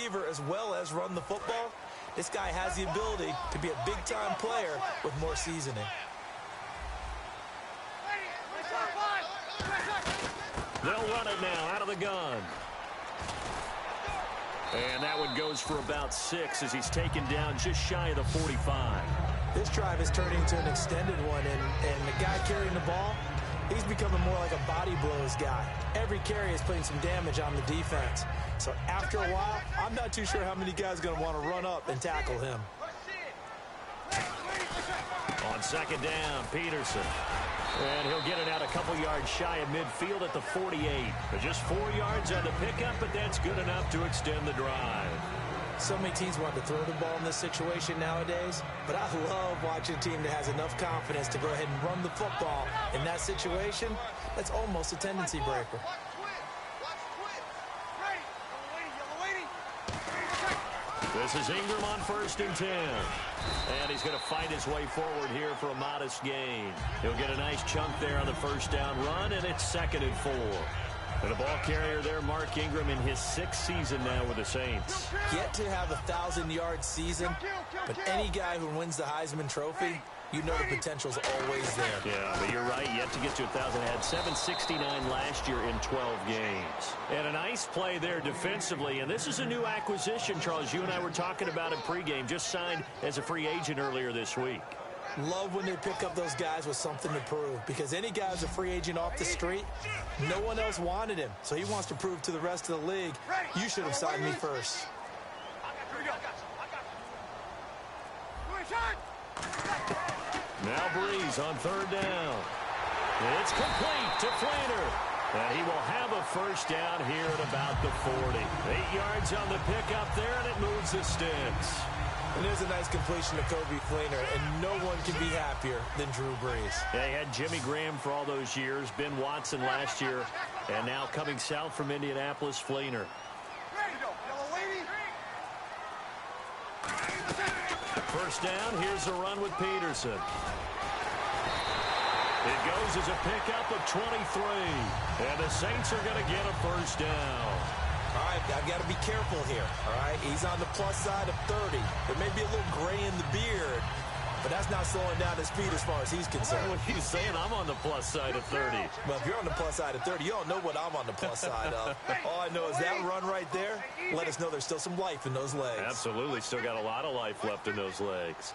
receiver as well as run the football. This guy has the ability to be a big-time player with more seasoning. They'll run it now out of the gun. And that one goes for about 6 as he's taken down just shy of the 45. This drive is turning into an extended one, and the guy carrying the ball, he's becoming more like a body blows guy. Every carry is putting some damage on the defense. So after a while, I'm not too sure how many guys are going to want to run up and tackle him. On second down, Peterson. And he'll get it out a couple yards shy of midfield at the 48. But just 4 yards on the pickup, but that's good enough to extend the drive. So many teams want to throw the ball in this situation nowadays, but I love watching a team that has enough confidence to go ahead and run the football. In that situation, that's almost a tendency breaker. This is Ingram on 1st and 10. And he's going to fight his way forward here for a modest gain. He'll get a nice chunk there on the first down run, and it's 2nd and 4. And the ball carrier there, Mark Ingram, in his 6th season now with the Saints. Yet to have a 1,000-yard season, but any guy who wins the Heisman Trophy, you know the potential's always there. Yeah, but you're right. Yet to get to 1,000. Had 769 last year in 12 games. And a nice play there defensively. And this is a new acquisition, Charles. You and I were talking about it pregame. Just signed as a free agent earlier this week. Love when they pick up those guys with something to prove, because any guy who's a free agent off the street, no one else wanted him. So he wants to prove to the rest of the league, you should have signed me first. Now Breeze on 3rd down. It's complete to Flainer. And he will have a first down here at about the 40. 8 yards on the pickup there, and it moves the sticks. And there's a nice completion to Kobe Flainer, and no one can be happier than Drew Brees. They had Jimmy Graham for all those years, Ben Watson last year, and now coming south from Indianapolis, Flainer. First down, here's a run with Peterson. It goes as a pickup of 23, and the Saints are going to get a first down. All right, I've got to be careful here, all right? He's on the plus side of 30. There may be a little gray in the beard, but that's not slowing down his speed as far as he's concerned. What are you saying? I'm on the plus side of 30. Well, if you're on the plus side of 30, you don't know what I'm on the plus side of. All I know is that run right there let us know there's still some life in those legs. Absolutely, still got a lot of life left in those legs.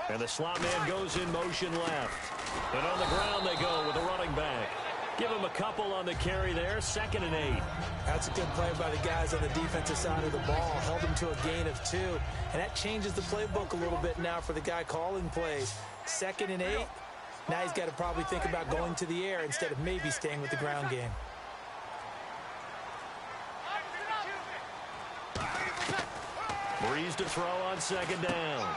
And the slot man goes in motion left. And on the ground they go with the running back. Give him a couple on the carry there, 2nd and 8. That's a good play by the guys on the defensive side of the ball. Held him to a gain of 2. And that changes the playbook a little bit now for the guy calling plays. 2nd and 8. Now he's got to probably think about going to the air instead of maybe staying with the ground game. Breeze to throw on 2nd down.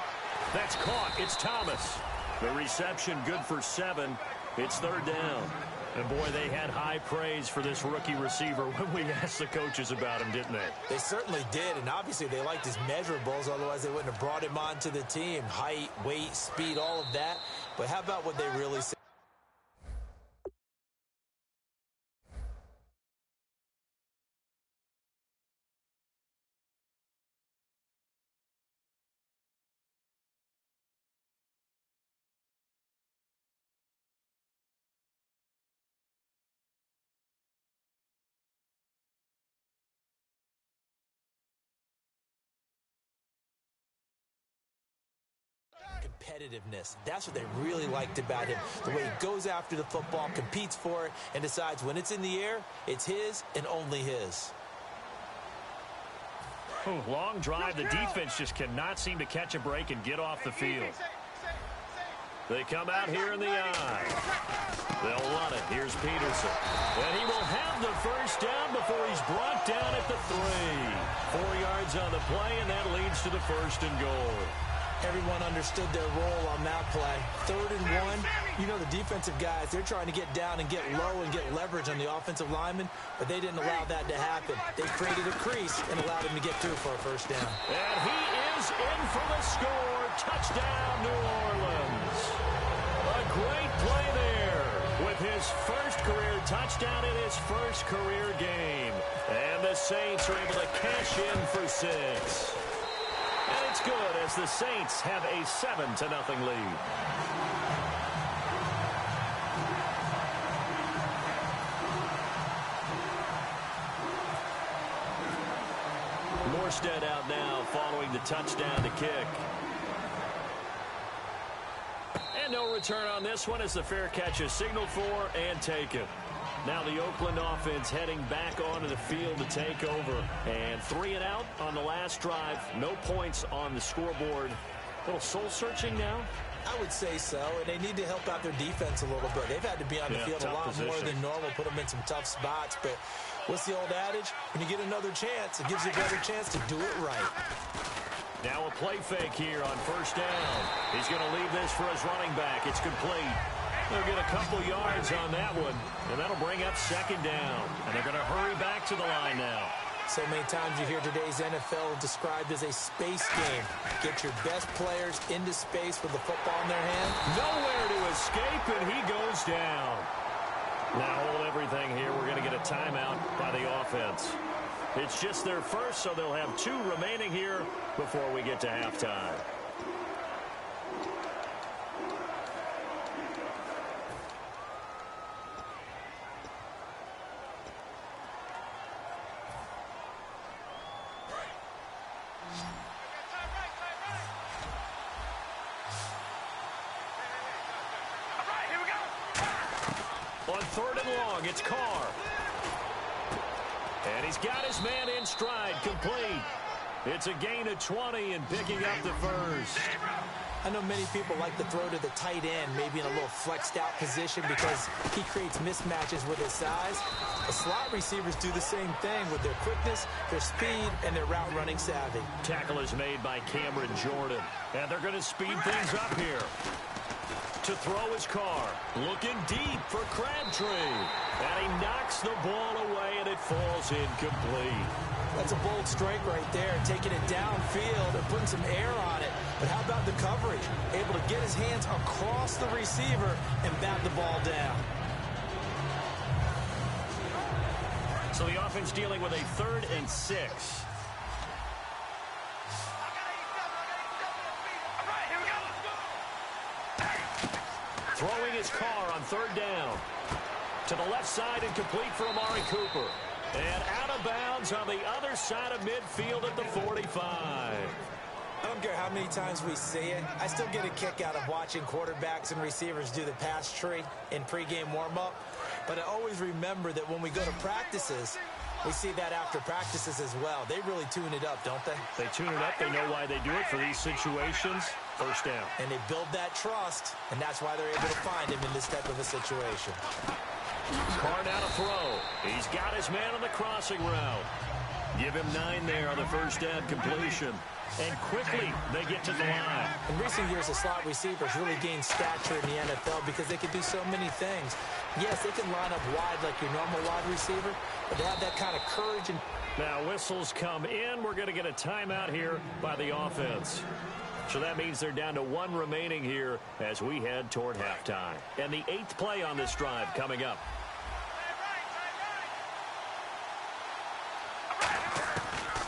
That's caught. It's Thomas. The reception good for 7. It's 3rd down. And, boy, they had high praise for this rookie receiver when we asked the coaches about him, didn't they? They certainly did, and obviously they liked his measurables. Otherwise, they wouldn't have brought him onto the team. Height, weight, speed, all of that. But how about what they really said? Competitiveness. That's what they really liked about him. The way he goes after the football, competes for it, and decides when it's in the air, it's his and only his. Long drive. The defense just cannot seem to catch a break and get off the field. They come out here in the I. They'll run it. Here's Peterson. And he will have the first down before he's brought down at the 3. 4 yards on the play, and that leads to the 1st and goal. Everyone understood their role on that play. 3rd and 1. You know the defensive guys, they're trying to get down and get low and get leverage on the offensive lineman, but they didn't allow that to happen. They created a crease and allowed him to get through for a first down. And he is in for the score. Touchdown, New Orleans. A great play there with with his first career touchdown in his first career game. And the Saints are able to cash in for 6. And it's good as the Saints have a 7-0 lead. Morstead out now following the touchdown to kick. And no return on this one as the fair catch is signaled for and taken. Now the Oakland offense heading back onto the field to take over. And 3 and out on the last drive. No points on the scoreboard. A little soul-searching now? I would say so, and they need to help out their defense a little bit. They've had to be on the field a lot more than normal, put them in some tough spots. But what's the old adage? When you get another chance, it gives you a better chance to do it right. Now a play fake here on first down. He's going to leave this for his running back. It's complete. They'll get a couple yards on that one, and that'll bring up second down. And they're going to hurry back to the line now. So many times you hear today's NFL described as a space game. Get your best players into space with the football in their hand. Nowhere to escape, and he goes down. Now hold everything here. We're going to get a timeout by the offense. It's just their first, so they'll have 2 remaining here before we get to halftime. On 3rd and long, it's Carr. And he's got his man in stride, complete. It's a gain of 20 and picking up the first. I know many people like to throw to the tight end, maybe in a little flexed out position because he creates mismatches with his size. The slot receivers do the same thing with their quickness, their speed, and their route running savvy. Tackle is made by Cameron Jordan. And they're going to speed things up here. To throw his Carr, looking deep for Crabtree. And he knocks the ball away, and it falls incomplete. That's a bold strike right there, taking it downfield and putting some air on it. But how about the coverage? Able to get his hands across the receiver and bat the ball down. So the offense dealing with a 3rd and 6. Throwing his Carr on 3rd down. To the left side and complete for Amari Cooper. And out of bounds on the other side of midfield at the 45. I don't care how many times we see it. I still get a kick out of watching quarterbacks and receivers do the pass tree in pregame warm-up. But I always remember that when we go to practices, we see that after practices as well. They really tune it up, don't they? They tune it up. They know why they do it for these situations. First down. And they build that trust, and that's why they're able to find him in this type of a situation. Carr now to throw. He's got his man on the crossing route. Give him 9 there on the first down completion. And quickly, they get to the line. In recent years, the slot receivers really gained stature in the NFL because they can do so many things. Yes, they can line up wide like your normal wide receiver, but they have that kind of courage. And now whistles come in. We're going to get a timeout here by the offense. So that means they're down to 1 remaining here as we head toward halftime. And the 8th play on this drive coming up.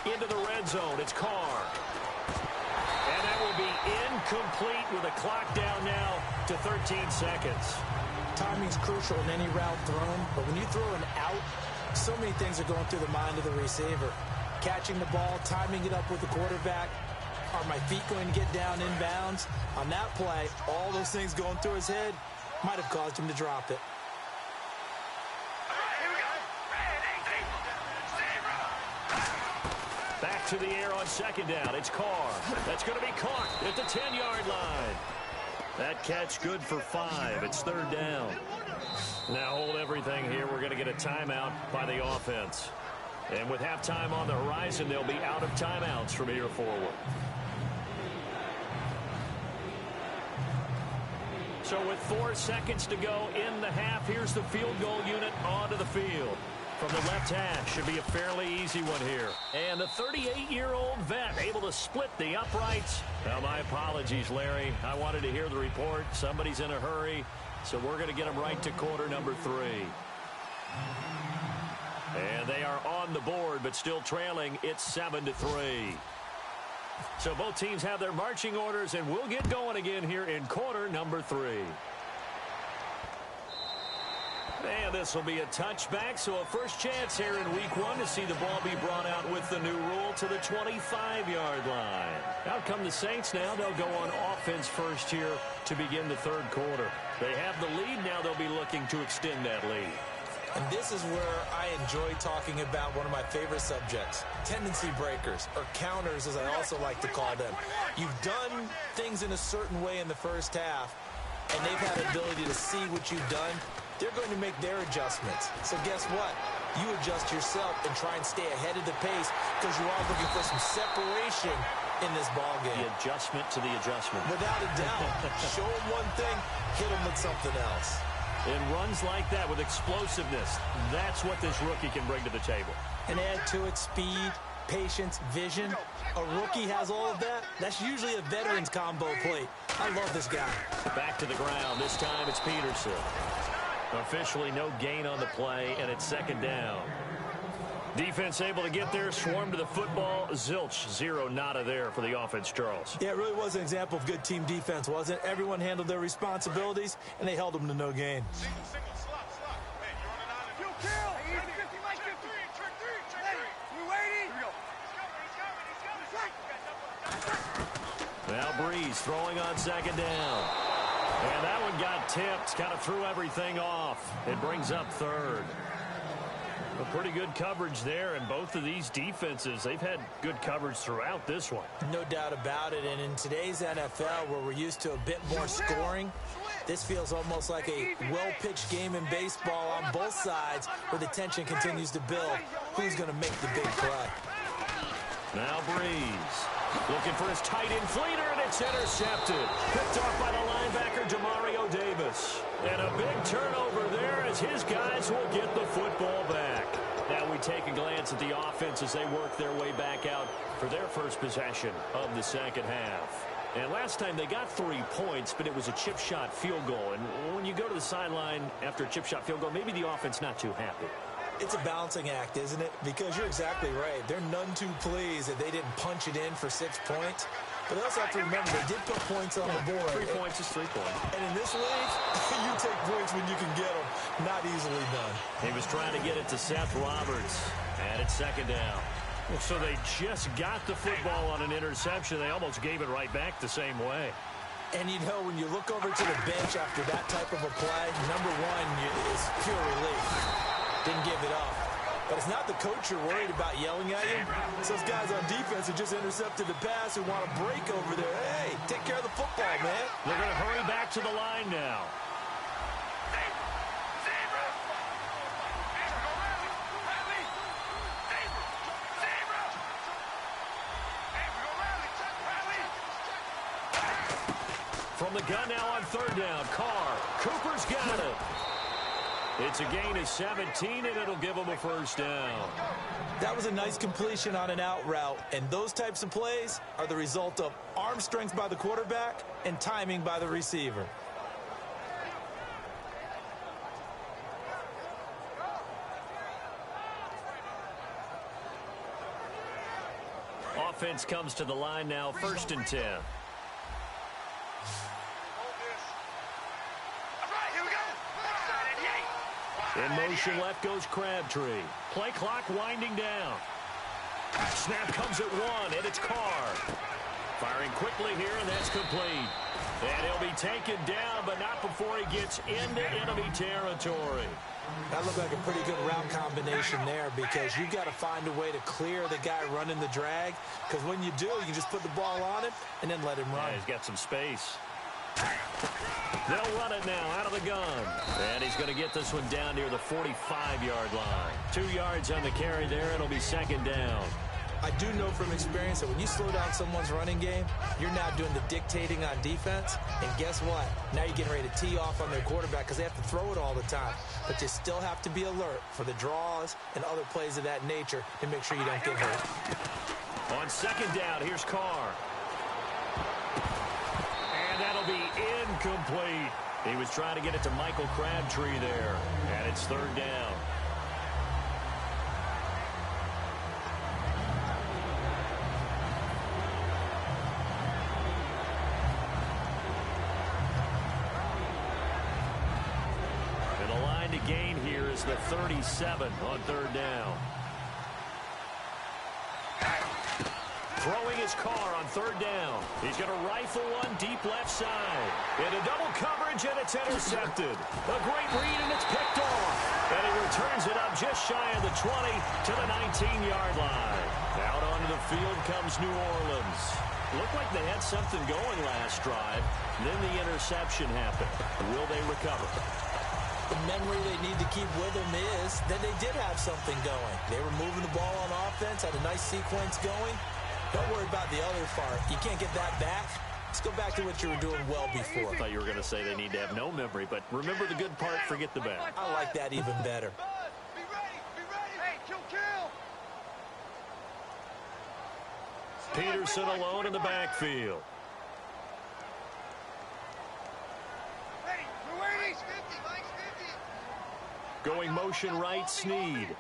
Into the red zone, it's Carr. And that will be incomplete with a clock down now to 13 seconds. Timing's crucial in any route thrown, but when you throw an out, so many things are going through the mind of the receiver. Catching the ball, timing it up with the quarterback. Are my feet going to get down inbounds? On that play, all those things going through his head might have caused him to drop it. Back to the air on 2nd down. It's Carr. That's going to be caught at the 10-yard line. That catch good for 5. It's 3rd down. Now hold everything here. We're going to get a timeout by the offense. And with halftime on the horizon, they'll be out of timeouts from here forward. So with 4 seconds to go in the half, here's the field goal unit onto the field. From the left hash, should be a fairly easy one here. And the 38-year-old vet able to split the uprights. Now, my apologies, Larry. I wanted to hear the report. Somebody's in a hurry. So we're going to get them right to quarter number 3. And they are on the board, but still trailing. It's 7-3. So both teams have their marching orders, and we'll get going again here in quarter number 3. And this will be a touchback, so a first chance here in week 1 to see the ball be brought out with the new rule to the 25-yard line. Out come the Saints now. They'll go on offense first here to begin the third quarter. They have the lead. Now they'll be looking to extend that lead. And this is where I enjoy talking about one of my favorite subjects, tendency breakers, or counters as I also like to call them. You've done things in a certain way in the first half, and they've had the ability to see what you've done. They're going to make their adjustments. So guess what? You adjust yourself and try and stay ahead of the pace because you are looking for some separation in this ball game. The adjustment to the adjustment. Without a doubt. Show them one thing, hit them with something else. In runs like that with explosiveness, that's what this rookie can bring to the table. And add to it speed, patience, vision. A rookie has all of that. That's usually a veteran's combo plate. I love this guy. Back to the ground. This time it's Peterson. Officially no gain on the play, and it's second down. Defense able to get there, swarm to the football. Zilch, 0 nada there for the offense, Charles. Yeah, it really was an example of good team defense, wasn't it? Everyone handled their responsibilities, and they held them to no gain. Single, slot. Hey, you're on an island. You kill. Hey, 50, Mike, 50. Trick three. We waiting. Here we go. Now Breeze throwing on second down. And that one got tipped, kind of threw everything off. It brings up third. A pretty good coverage there, and both of these defenses, they've had good coverage throughout this one. No doubt about it, and in today's NFL, where we're used to a bit more scoring, this feels almost like a well-pitched game in baseball on both sides, where the tension continues to build. Who's going to make the big play? Now Breeze. Looking for his tight end fleeter, and it's intercepted. Picked off by the linebacker, Demario Davis. And a big turnover there as his guys will get the football back. Now we take a glance at the offense as they work their way back out for their first possession of the second half. And last time they got 3 points, but it was a chip shot field goal. And when you go to the sideline after a chip shot field goal, maybe the offense not too happy. It's a balancing act, isn't it? Because you're exactly right. They're none too pleased that they didn't punch it in for 6 points. But they also have to remember they did put points on the board. 3 points is 3 points. And in this league, you take points when you can get them. Not easily done. He was trying to get it to Seth Roberts. And it's second down. So they just got the football on an interception. They almost gave it right back the same way. And, you know, when you look over to the bench after that type of a play, number one is pure relief. Didn't give it up. But it's not the coach you're worried about yelling at you. It's those guys on defense who just intercepted the pass who want to break over there. Hey, take care of the football, man. They're going to hurry back to the line now. From the gun now on third down, Carr. Cooper's got it. It's a gain of 17, and it'll give them a first down. That was a nice completion on an out route, and those types of plays are the result of arm strength by the quarterback and timing by the receiver. Offense comes to the line now, 1st and 10. In motion, left goes Crabtree. Play clock winding down. Snap comes at 1, and it's Carr. Firing quickly here, and that's complete. And he'll be taken down, but not before he gets into enemy territory. That looked like a pretty good route combination there because you've got to find a way to clear the guy running the drag, because when you do, you can just put the ball on him and then let him run. Yeah, he's got some space. They'll run it now out of the gun. And he's going to get this one down near the 45-yard line. 2 yards on the carry there. It'll be second down. I do know from experience that when you slow down someone's running game, you're now doing the dictating on defense. And guess what? Now you're getting ready to tee off on their quarterback because they have to throw it all the time. But you still have to be alert for the draws and other plays of that nature to make sure you don't get hurt. On second down, here's Carr. And that'll be incomplete. He was trying to get it to Michael Crabtree there, and it's third down. And the line to gain here is the 37 on third down. Throwing his car on third down. He's going to rifle one deep left side. Into double coverage, and it's intercepted. A great read, and it's picked off. And he returns it up just shy of the 20 to the 19-yard line. Out onto the field comes New Orleans. Looked like they had something going last drive. Then the interception happened. Will they recover? The memory they need to keep with them is that they did have something going. They were moving the ball on offense, had a nice sequence going. Don't worry about the other part. You can't get that back. Let's go back to what you were doing well before. I thought you were going to say they need to have no memory, but remember the good part, forget the bad. I like that even better. Be ready. Be ready. Hey, kill. Peterson alone in the backfield. Ready. We're waiting. Mike's 50. Going motion right, Snead.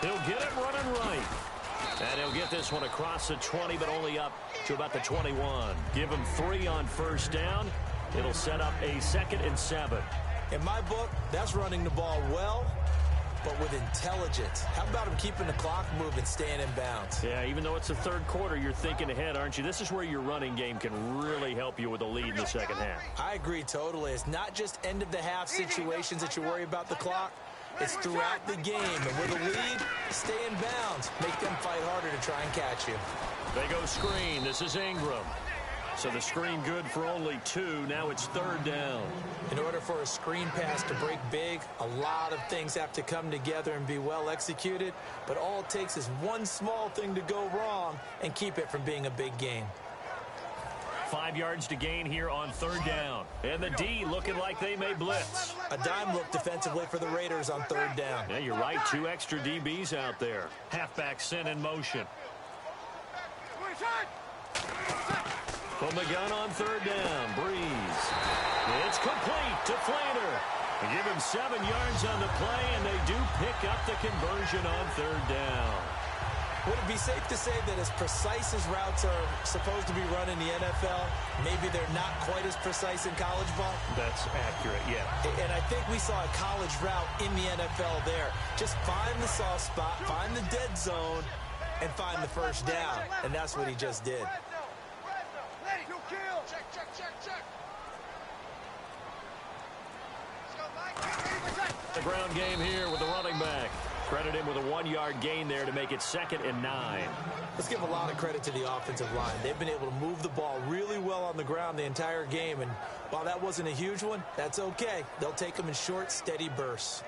He'll get it running right. And he'll get this one across the 20, but only up to about the 21. Give him 3 on first down. It'll set up a 2nd and 7. In my book, that's running the ball well, but with intelligence. How about him keeping the clock moving, staying in bounds? Yeah, even though it's the third quarter, you're thinking ahead, aren't you? This is where your running game can really help you with a lead in the second half. I agree totally. It's not just end-of-the-half situations that you worry about the clock. It's throughout the game. And with a lead, stay in bounds. Make them fight harder to try and catch you. They go screen. This is Ingram. So the screen good for only 2. Now it's third down. In order for a screen pass to break big, a lot of things have to come together and be well executed. But all it takes is one small thing to go wrong and keep it from being a big game. 5 yards to gain here on third down. And the D looking like they may blitz. A dime look defensively for the Raiders on third down. Yeah, you're right. 2 extra DBs out there. Halfback sent in motion. From the gun on third down, Breeze. It's complete to Flater. They give him 7 yards on the play, and they do pick up the conversion on third down. Would it be safe to say that as precise as routes are supposed to be run in the NFL, maybe they're not quite as precise in college ball? That's accurate, yeah. And I think we saw a college route in the NFL there. Just find the soft spot, find the dead zone, and find the first down. And that's what he just did. The ground game here with the running back. Credit him with a 1-yard gain there to make it 2nd and 9. Let's give a lot of credit to the offensive line. They've been able to move the ball really well on the ground the entire game. And while that wasn't a huge one, that's okay. They'll take them in short, steady bursts.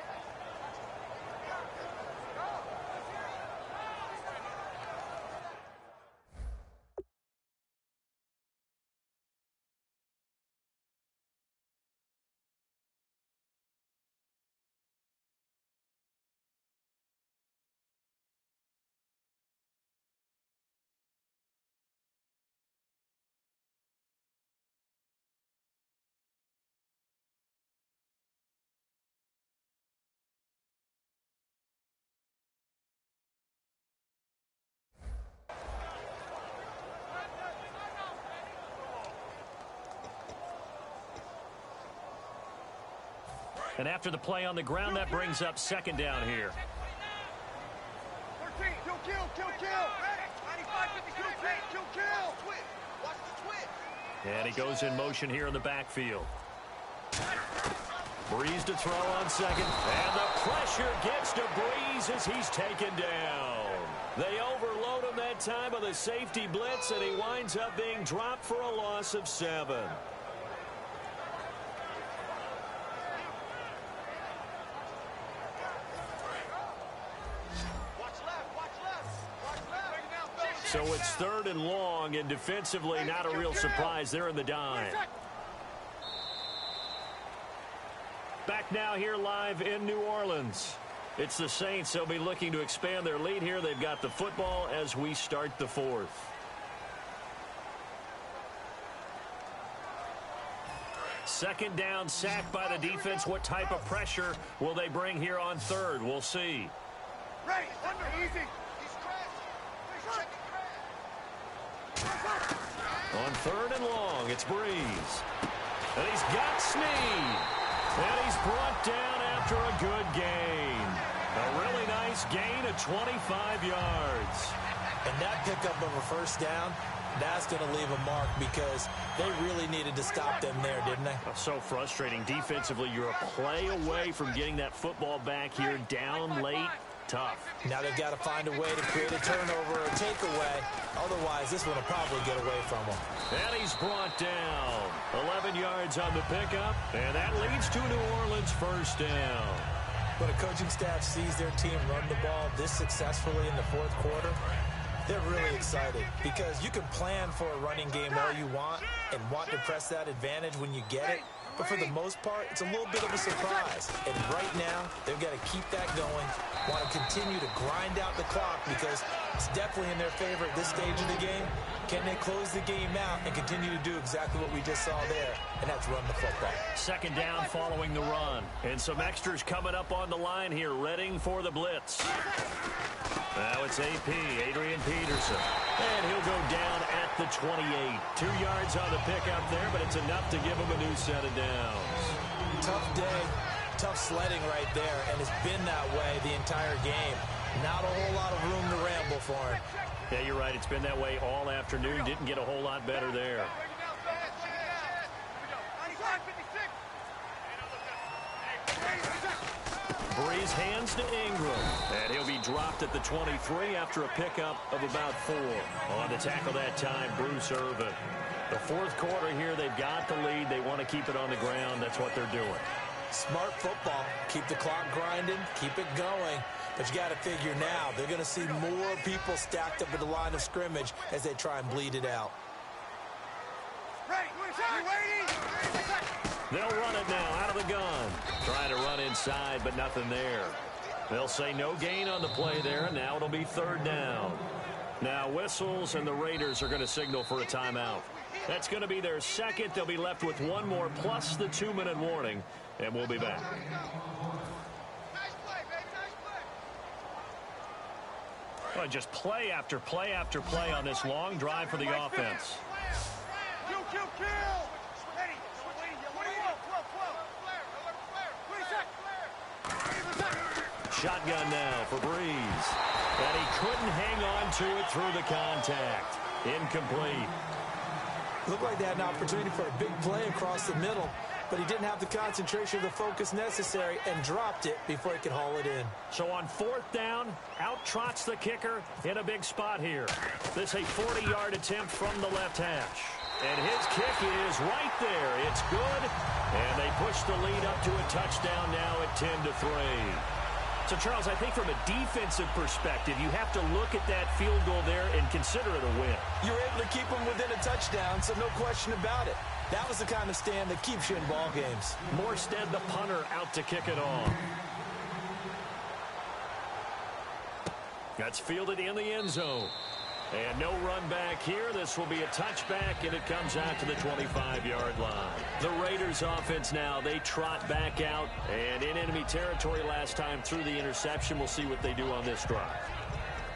And after the play on the ground, that brings up 2nd down here. 13, kill. 95, 50, kill. Watch the twist. And he goes in motion here in the backfield. Breeze to throw on 2nd. And the pressure gets to Breeze as he's taken down. They overload him that time with a safety blitz, and he winds up being dropped for a loss of 7. So it's 3rd and long, and defensively not a real surprise. They're in the dime. Back now here live in New Orleans. It's the Saints. They'll be looking to expand their lead here. They've got the football as we start the 4th. second down sack by the defense. What type of pressure will they bring here on third? We'll see. Right, under, easy. On third and long, it's Breeze. And he's got Snead. And he's brought down after a good gain. A really nice gain of 25 yards. And that pickup of a first down, that's going to leave a mark because they really needed to stop them there, didn't they? So frustrating. Defensively, you're a play away from getting that football back here down late. Tough. Now they've got to find a way to create a turnover or a takeaway. Otherwise, this one will probably get away from them. And he's brought down. 11 yards on the pickup. And that leads to New Orleans first down. When a coaching staff sees their team run the ball this successfully in the fourth quarter, they're really excited because you can plan for a running game all you want and want to press that advantage when you get it. But for the most part, it's a little bit of a surprise. And right now, they've got to keep that going, want to continue to grind out the clock because it's definitely in their favor at this stage of the game. Can they close the game out and continue to do exactly what we just saw there, and that's run the football? Second down following the run. And some extras coming up on the line here, readying for the blitz. Now it's AP, Adrian Peterson. And he'll go down at the 28. 2 yards on the pickup there, but it's enough to give him a new set of downs. Tough day, tough sledding right there, and it's been that way the entire game. Not a whole lot of room to ramble for him. Yeah, you're right. It's been that way all afternoon. Didn't get a whole lot better there. Breeze hands to Ingram. And he'll be dropped at the 23 after a pickup of about 4. On the tackle that time, Bruce Irvin. The fourth quarter here, they've got the lead. They want to keep it on the ground. That's what they're doing. Smart football. Keep the clock grinding. Keep it going. But you got to figure now, they're going to see more people stacked up at the line of scrimmage as they try and bleed it out. They'll run it now out of the gun. Trying to run inside, but nothing there. They'll say no gain on the play there, and now it'll be third down. Now whistles, and the Raiders are going to signal for a timeout. That's going to be their second. They'll be left with one more plus the 2-minute warning, and we'll be back. Well, just play after play after play on this long drive for the offense. Kill. Shotgun now for Breeze. And he couldn't hang on to it through the contact. Incomplete. Looked like they had an opportunity for a big play across the middle, but he didn't have the concentration or the focus necessary and dropped it before he could haul it in. So on fourth down, out trots the kicker in a big spot here. This a 40-yard attempt from the left hash. And his kick is right there. It's good. And they push the lead up to a touchdown now at 10-3. So, Charles, I think from a defensive perspective, you have to look at that field goal there and consider it a win. You're able to keep them within a touchdown, so no question about it. That was the kind of stand that keeps you in ball games. Morstead, the punter, out to kick it off. That's fielded in the end zone. And no run back here. This will be a touchback, and it comes out to the 25-yard line. The Raiders offense now, they trot back out. And in enemy territory last time through the interception. We'll see what they do on this drive.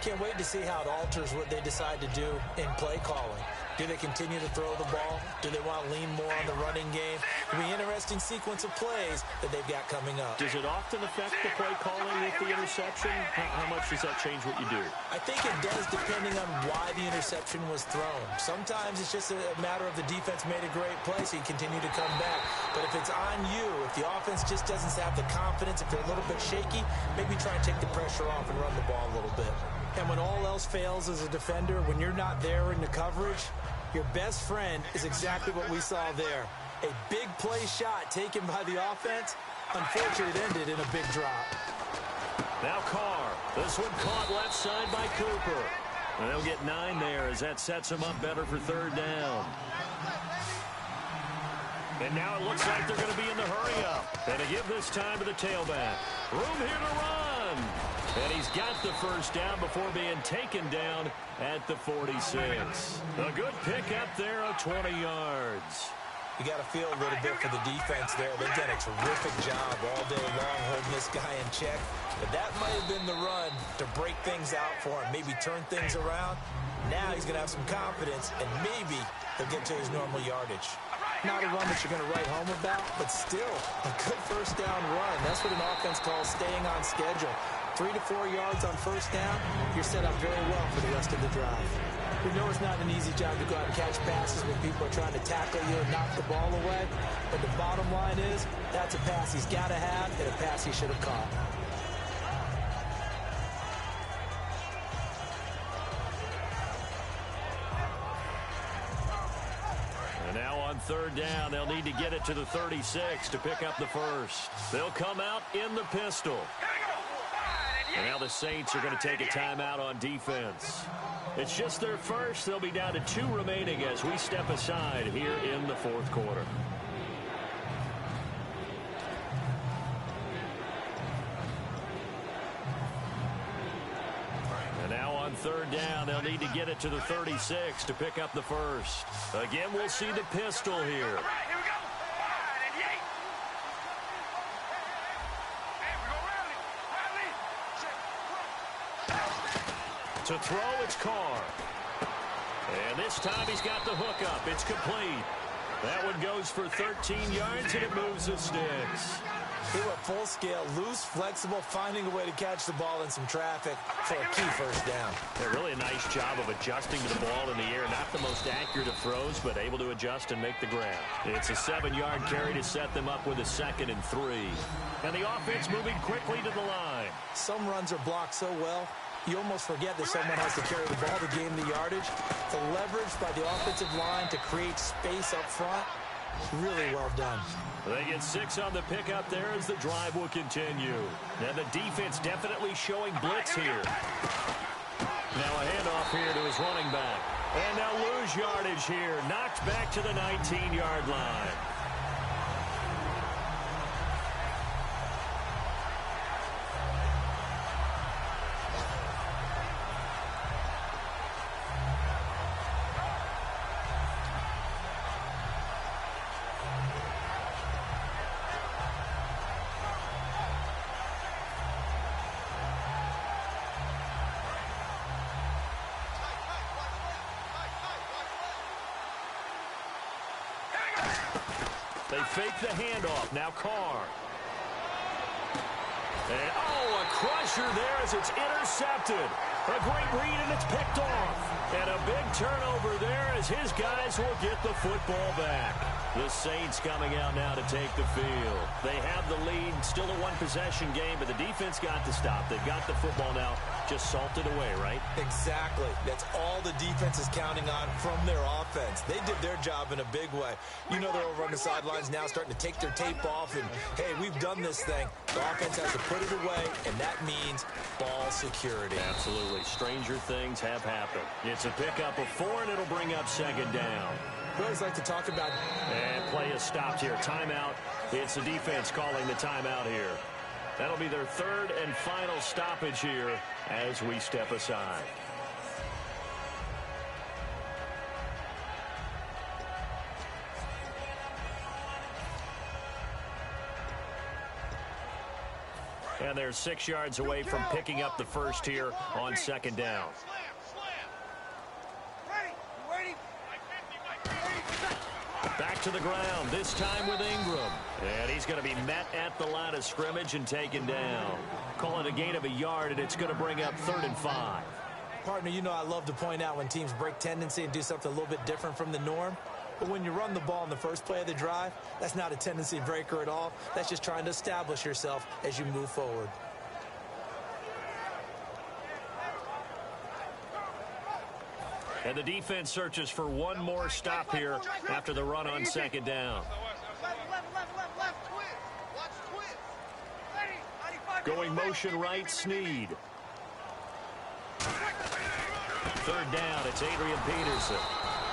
Can't wait to see how it alters what they decide to do in play calling. Do they continue to throw the ball? Do they want to lean more on the running game? It'll be an interesting sequence of plays that they've got coming up. Does it often affect the play calling with the interception? How much does that change what you do? I think it does depending on why the interception was thrown. Sometimes it's just a matter of the defense made a great play, so you continue to come back. But if it's on you, if the offense just doesn't have the confidence, if they're a little bit shaky, maybe try and take the pressure off and run the ball a little bit. And when all else fails as a defender, when you're not there in the coverage, your best friend is exactly what we saw there. A big play shot taken by the offense. Unfortunately, it ended in a big drop. Now Carr. This one caught left side by Cooper. And they'll get 9 there as that sets them up better for third down. And now it looks like they're going to be in the hurry-up. And to give this time to the tailback. Room here to run. And he's got the first down before being taken down at the 46. A good pick up there of 20 yards. You got to feel a little bit for the defense there. They've done a terrific job all day long holding this guy in check. But that might have been the run to break things out for him, maybe turn things around. Now he's going to have some confidence, and maybe he'll get to his normal yardage. Not a run that you're going to write home about, but still a good first down run. That's what an offense calls staying on schedule. 3 to 4 yards on first down, you're set up very well for the rest of the drive. We know it's not an easy job to go out and catch passes when people are trying to tackle you and knock the ball away. But the bottom line is, that's a pass he's got to have and a pass he should have caught. And now on third down, they'll need to get it to the 36 to pick up the first. They'll come out in the pistol. And now the Saints are going to take a timeout on defense. It's just their first. They'll be down to 2 remaining as we step aside here in the fourth quarter. And now on third down, they'll need to get it to the 36 to pick up the first. Again, we'll see the pistol here. To throw, it's Carr. And this time he's got the hook up. It's complete. That one goes for 13 yards, and it moves the sticks. They were full scale, loose, flexible, finding a way to catch the ball in some traffic for a key first down. Yeah, really a nice job of adjusting to the ball in the air. Not the most accurate of throws, but able to adjust and make the grab. It's a 7-yard carry to set them up with a 2nd and 3. And the offense moving quickly to the line. Some runs are blocked so well, you almost forget that someone has to carry the ball to gain the yardage. The leverage by the offensive line to create space up front, really well done. They get 6 on the pickup there as the drive will continue. And the defense definitely showing blitz here. Now a handoff here to his running back. And they'll lose yardage here. Knocked back to the 19-yard line. They fake the handoff. Now Carr. And, a crusher there as it's intercepted. A great read, and it's picked off. And a big turnover there as his guys will get the football back. The Saints coming out now to take the field. They have the lead, still a one-possession game, but the defense got to stop. They've got the football now, just salted away, right? Exactly. That's all the defense is counting on from their offense. They did their job in a big way. You know they're over on the sidelines now starting to take their tape off, and, hey, we've done this thing. The offense has to put it away, and that means ball security. Absolutely. Stranger things have happened. It's a pickup of 4, and it'll bring up 2nd down. We always like to talk about... And play is stopped here. Timeout. It's the defense calling the timeout here. That'll be their 3rd and final stoppage here as we step aside. And they're 6 yards away from picking up the first here on 2nd down. Back to the ground, this time with Ingram. And he's going to be met at the line of scrimmage and taken down. Call it a gain of a yard, and it's going to bring up 3rd and 5. Partner, you know I love to point out when teams break tendency and do something a little bit different from the norm. But when you run the ball in the first play of the drive, that's not a tendency breaker at all. That's just trying to establish yourself as you move forward. And the defense searches for one more stop here after the run on 2nd down. Going motion right, Snead. 3rd down, it's Adrian Peterson.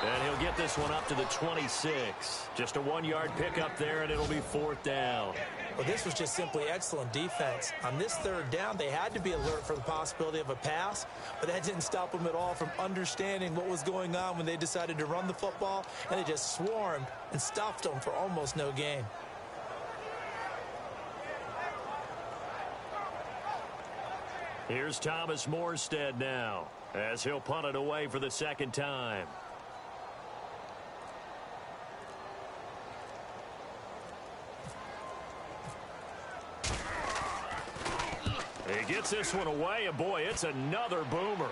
And he'll get this one up to the 26. Just a 1-yard pickup there, and it'll be 4th down. Well, this was just simply excellent defense. On this 3rd down, they had to be alert for the possibility of a pass, but that didn't stop them at all from understanding what was going on when they decided to run the football, and they just swarmed and stuffed them for almost no gain. Here's Thomas Morstead now, as he'll punt it away for the 2nd time. He gets this one away, and boy, it's another boomer.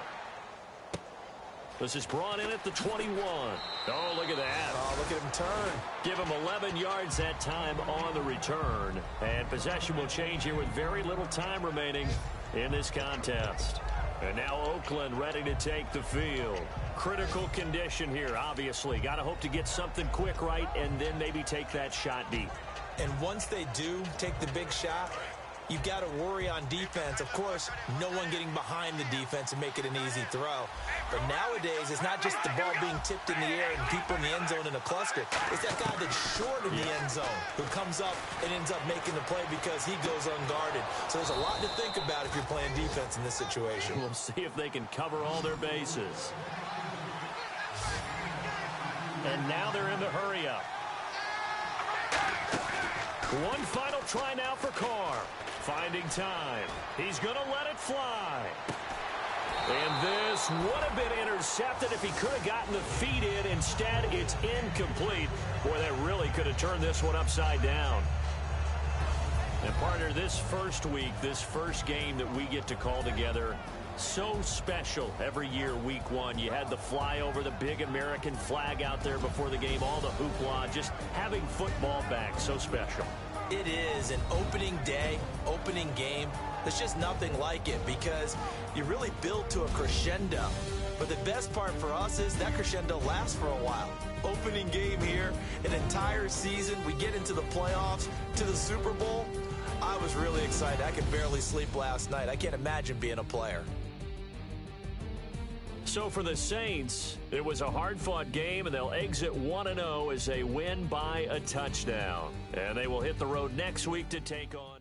This is brought in at the 21. Oh, look at that. Oh, look at him turn. Give him 11 yards that time on the return. And possession will change here with very little time remaining in this contest. And now Oakland ready to take the field. Critical condition here, obviously. Got to hope to get something quick right and then maybe take that shot deep. And once they do take the big shot, you've got to worry on defense. Of course, no one getting behind the defense and make it an easy throw. But nowadays, it's not just the ball being tipped in the air and people in the end zone in a cluster. It's that guy that's short in the end zone who comes up and ends up making the play because he goes unguarded. So there's a lot to think about if you're playing defense in this situation. We'll see if they can cover all their bases. And now they're in the hurry-up. One final try now for Carr. Finding time. He's going to let it fly. And this would have been intercepted if he could have gotten the feet in. Instead, it's incomplete. Boy, that really could have turned this one upside down. And, partner, this first week, this first game that we get to call together, so special every year, week 1. You had the flyover, the big American flag out there before the game, all the hoopla, just having football back, so special. It is an opening day, opening game. There's just nothing like it because you really build to a crescendo. But the best part for us is that crescendo lasts for a while. Opening game here, an entire season. We get into the playoffs, to the Super Bowl. I was really excited. I could barely sleep last night. I can't imagine being a player. So for the Saints, it was a hard-fought game, and they'll exit 1-0 as they win by a touchdown. And they will hit the road next week to take on